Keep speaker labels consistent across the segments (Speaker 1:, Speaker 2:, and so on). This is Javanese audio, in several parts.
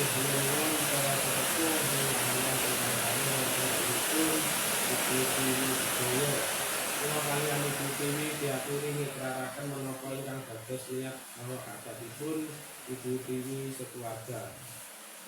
Speaker 1: Nuwun para sesepuh miwahanan ingkang rawuh wonten ing Ibu Tiwi sedaya. Kula kaliyan Ibu Tiwi diaturi ngetrakaken menapa ingkang dados niat Allah kadatipun Ibu Tiwi sekeluarga.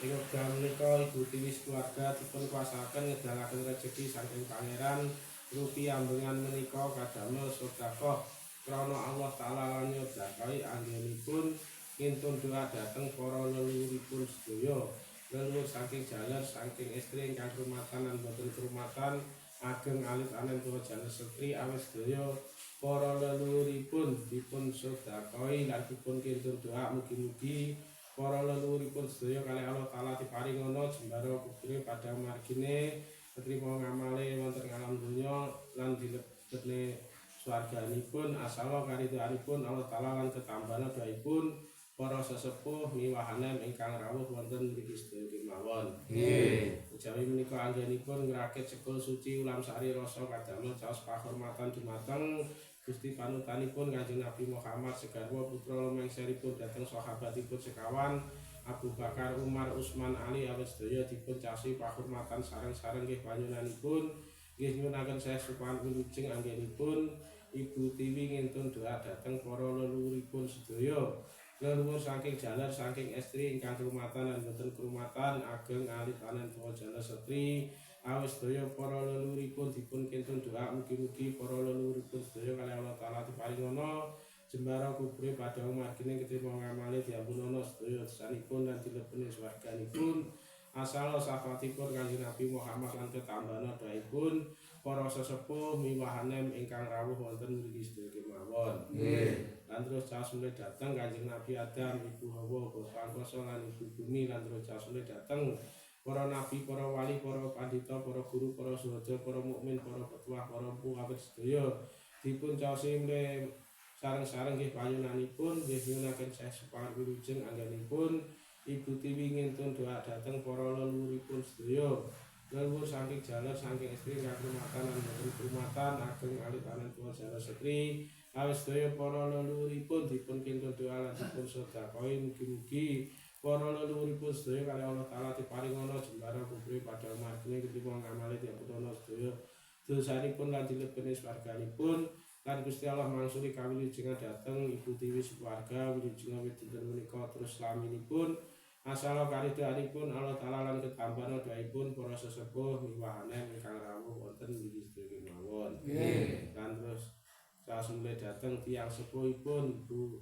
Speaker 1: Ing wekdal menika Ibu Tiwi sekeluarga dipun kuasakaken ngedalaken rejeki saking Pangeran rupi ambengan menika kadamel sedekah krana Allah taala lan nyedakahi anggenipun ngintun doa dhateng para leluhuripun sedaya. Leluhur saking jaler saking istri ingkang rumatan lan boten rumatan ageng alit anen tuwa jaler setri awis sedaya para leluhuripun dipun sedekahi lan dipun kintun doa mugi-mugi para leluhuripun sedaya kalih Allah taala diparingono jembara kubure padang margine ketrima ngamale wonten alam donya lan dilebetne swarganipun asala karidoanipun Allah taala lan ketambana doaipun para sesepuh miwahanen ingkang rawuh wonten mriki sedaya kemawon. Nggih. Ujawi menika anggenipun ngrakit sekul suci ulam sari rasa kadamel caos pahormatan dumateng Gusti panutanipun Kanjeng Nabi Muhammad segarwa putra lumengseripun dhateng sahabatipun sekawan Abu Bakar, Umar, Utsman, Ali awit sedaya dipun casi pahormatan sareng-sareng nggih panjenenganipun nggih nyuwunaken saya supahan wilujeng anggenipun Ibu Tiwi ngintun doa dhateng para leluhuripun sedaya. Leluhur saking jaler saking estri ingkang krumatan lan boten krumatan ageng alit anen tuwa jaler setri awis sedaya para leluhuripun dipun kintun doa mugi-mugi para leluhuripun sedaya kalih Allah taala diparingono jembara kubure padang margine ketrima ngamale diampunana sedaya dosanipun lan dilebeni swarganipun asal sahabatipun Kanjeng Nabi Muhammad lan ketambana doaipun para sesepuh miwahanem ingkang rawuh wonten mriki sedaya kemawon. Nggih. Lan terus casule dateng Kanjeng Nabi Adam, Ibu Hawa, Bapak Angkasa lan Ibu Bumi lan terus casule dateng para nabi, para wali, para pandita, para guru, para suhada, para mukmin, para petuah, para empu awit sedaya dipun caosi mle sareng-sareng nggih panyunanipun nggih nyuwunaken saya sepahan wilujeng anggenipun Ibu Tiwi ngintun doa dhateng para leluhuripun sedaya. Leluhur saking jaler saking istri ingkang krumatan lan boten krumatan ageng alit anen tuwa jaler setri awis sedaya para leluhuripun dipun kintun doa lan dipun sedekahi mugi-mugi para leluhuripun sedaya kalih Allah taala diparingono jembara kubure padang margine ketrima ngamale diampunana sedaya dosanipun lan dilebeni swarganipun lan Gusti Allah mangsuli kawilujengan dhateng Ibu Tiwi keluarga wilujengan wit dinten menika terus slaminipun asala karidoanipun Allah taala lan ketambana doaipun para sesepuh miwahanen ingkang rawuh wonten mriki sedaya kemawon. Nggih. Lan terus sasule dhateng tiyang sepuhipun Ibu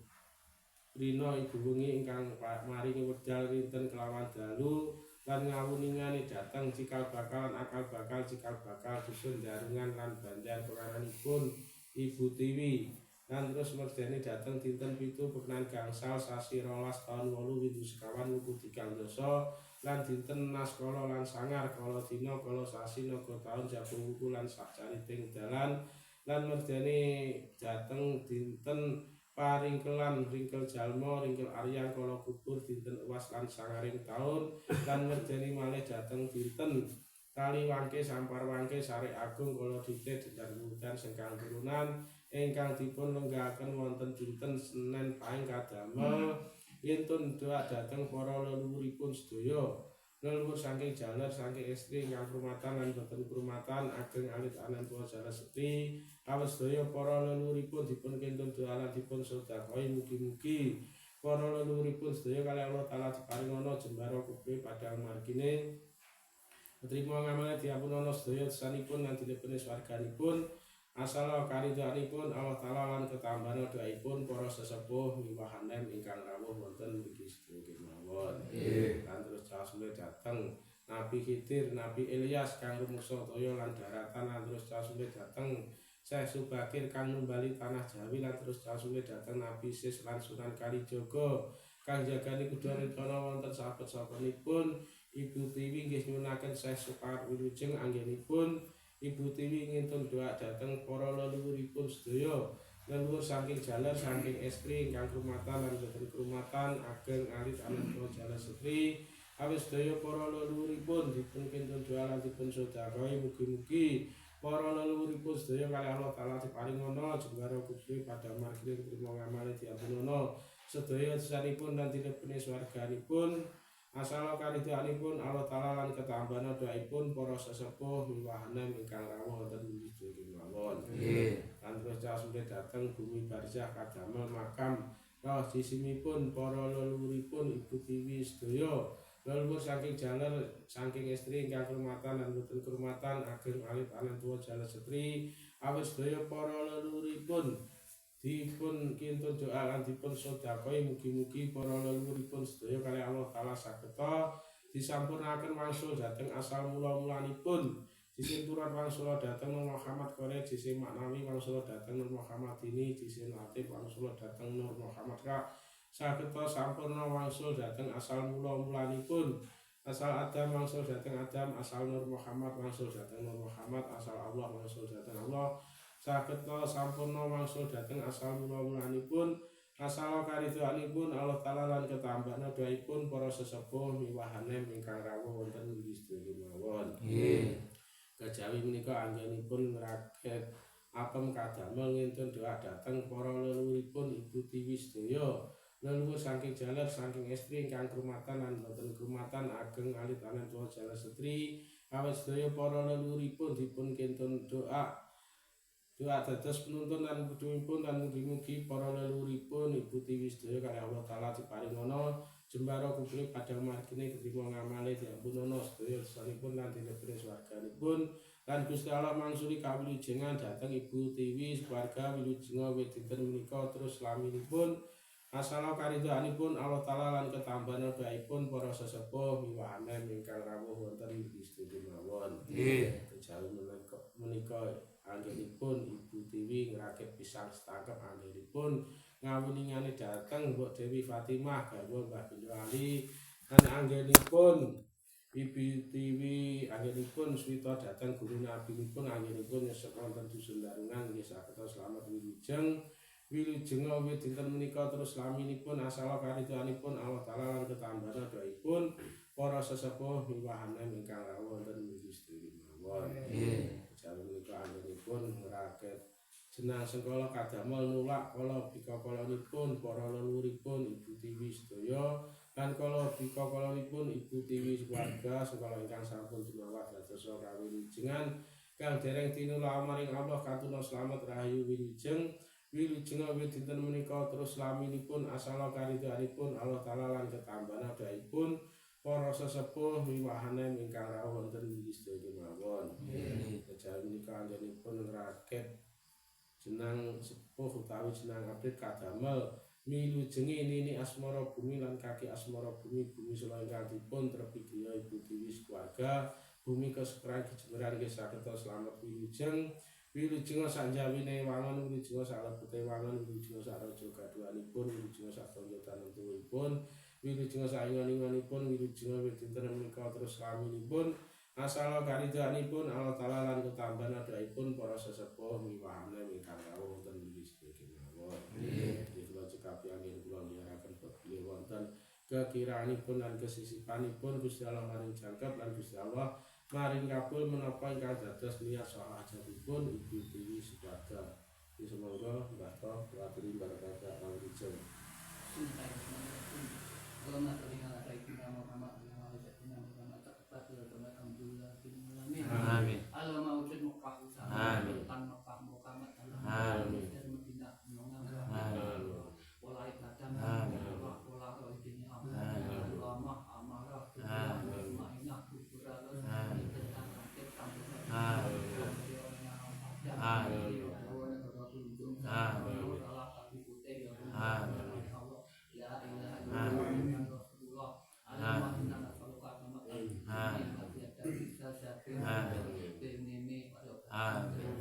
Speaker 1: Rina Ibu Wengi ingkang maringi wedal rinten kelawan dalu lan ngawuningane dhateng cikal bakal lan akal bakal cikal bakal dusun Darungan lan Banjar pengaranipun Ibu Tiwi. Lan terus merdeni dhateng dinten 7 Beknan gangsal sasi 12 taun 8 Windu sekawan wuku 3 dosa lan dinten Naskala lan sangar kala dina kala sasi naga taun jabung wuku lan sakcariting dalan lan merdeni dhateng dinten paringkelan ringkel jalma ringkel aryang kala kubur dinten uwas lan sangaring taun lan merdeni malih dhateng dinten kali wangke sampar wangke sare agung kala dite dinten sengkang turunan ingkang dipun lenggahaken wonten dinten Senin Pahing kadamel yentun doa dhateng para leluhuripun sedaya. Leluhur saking jaler saking istri ingkang krumatan lan boten krumatan ageng alit anen tuwa jaler setri awis sedaya para leluhuripun dipun kintun doa lan dipun sedekahi mugi-mugi para leluhuripun sedaya kalih Allah taala diparingono jembara kubure padang margine ketrima ngamale diampunana sedaya dosanipun lan dilebeni swarganipun asal karidoanipun Allah taala lan ketambana doaipun para sesepuh miwahanen ingkang rawuh wonten mriki sedaya kemawon. Nggih. Lan terus casule dhateng Nabi Khidir, Nabi Ilyas kang rumeksa toya lan daratan lan terus casule dhateng Syekh Subakir kang numbali tanah Jawi lan terus casule dhateng Nabi Sis lan Sunan Kalijaga kang jagani kuda rencana wonten saben-sabenipun Ibu Tiwi nggih nyuwunaken Syekh Sukar wilujeng anggenipun Ibu Tiwi ngintun doa dhateng para leluhuripun sedaya. Leluhur saking jaler saking estri ingkang krumatan lan boten krumatan ageng alit anen tuwa jaler setri awis sedaya para leluhuripun dipun kintun doa lan dipun sedekahi mugi-mugi para leluhuripun sedaya kalih Allah taala diparingono jembara kubure padang margine ketrima ngamale diampunana sedaya dosanipun lan dilebeni swarganipun Asal karidhoanipun Allah taala lan ketambahan doaipun para sesepuh miwahanem ingkang rawuh wonten inggih kemawon. Lan terus sasumpit dhateng bumi barzah kadamel makam roh jisimipun para leluhuripun Ibu Tiwi sedaya. Leluhur saking jaler saking istri ingkang kurmatan lan boten kurmatan ageng alit anak tuwa jaler setri awit sedaya para leluhuripun dipun kintun doa lan dipun sedekah mugi-mugi para leluhuripun sedaya kalih Allah taala sageta disampurnaken wangsul dhateng asal mula-mulanipun jisim turun wangsul dhateng Nur Muhammad Korek jisim maknawi wangsul dhateng Nur Muhammad ini jisim latif wangsul dhateng Nur Muhammad Ka sageta sampurna wangsul dhateng asal mula-mulanipun asal Adam wangsul dhateng Adam asal Nur Muhammad wangsul dhateng Nur Muhammad asal Allah wangsul dhateng Allah sageta sampurna wangsul dhateng asal mula-mulanipun asal karidhoanipun Allah taala lan ketambahan doaipun para sesepuh miwahanem ingkang rawuh wonten inggih sedaya mawon. Kejawi menika anggenipun ngrakit apem kadamel ngintun doa dhateng para leluhuripun Ibu Tiwi sedaya. Leluhur saking jaler saking istri ingkang kurmatan lan boten kurmatan ageng alit anak tuwa jaler setri awit sedaya para leluhuripun dipun kintun doa dados penuntun lan kudunipun lan mugi-mugi para leluhuripun Ibu Tiwi sedaya kalih Allah taala diparingono jembara kubur padang margine ketrima ngamale diampunono sedaya dosanipun lan dinepri swarganipun lan Gusti Allah mangsuli kawilujengan dhateng Ibu Tiwi keluarga wilujenga wit dinten menika terus laminipun asal karidhoanipun Allah taala lan ketambahan doaipun para sesepuh miwahanem ingkang rawuh wonten inggih sedaya mawon. Kejawi menika anggenipun Ibu Tiwi ngrakit pisang setangkep anggenipun ngawuningane dhateng Mbok Dewi Fatimah garwa Mbah Bindo Ali lan anggenipun Ibu Tiwi anggenipun swita dhateng guru nabinipun anggenipun nyesep wonten dusun Darungan nggih sageta slamet wilujenga wit dinten menika terus laminipun asal karidhoanipun Allah taala lan ketambahan doaipun para sesepuh miwahanem ingkang rawuh wonten inggih sedaya mawon. Kejawi menika anggenipun ngrakit jenang sengkala kadamel nulak kala bikakolanipun para leluhuripun Ibu Tiwi sedaya lan kala bikakolanipun Ibu Tiwi keluarga sengkala ingkang sampun jumawah dados kawilujengan kang dereng tinulak maring Allah katuna slamet rahayu wilujenga wit dinten menika terus laminipun asal karidhoanipun Allah taala lan ketambahan doaipun para sesepuh miwahanem ingkang rawuh wonten inggih sedaya mawon. Kejawi menika anggenipun ngrakit jenang sepuh utawi jenang abrit kadamel milujengi nini asmara bumi lan kaki asmara bumi sela ingkang dipun trepi griya Ibu Tiwi keluarga bumi kesekeran jemberan nggih sageta slamet wilujenga sanjawine wangun wilujenga salebete wangun wilujenga saraja gaduhanipun wilujenga satya tanentuipun wilujenga saingon-ingonipun wilujenga wit dinten menika terus laminipun asal karidhoanipun Allah taala lan ketambahan doaipun para sesepuh miwahanem ingkang rawuh wonten inggih sedaya mawon. Kula cekapi anggen kula niyaraken bilih wonten kekiraanipun lan kesisipanipun Gusti Allah maring jangkep lan Gusti Allah maring kabul menapa ingkang dados niat saha ajabipun Ibu Tiwi sekeluarga. Semoga Mbah Toh laturi barakah kawujud. Amin.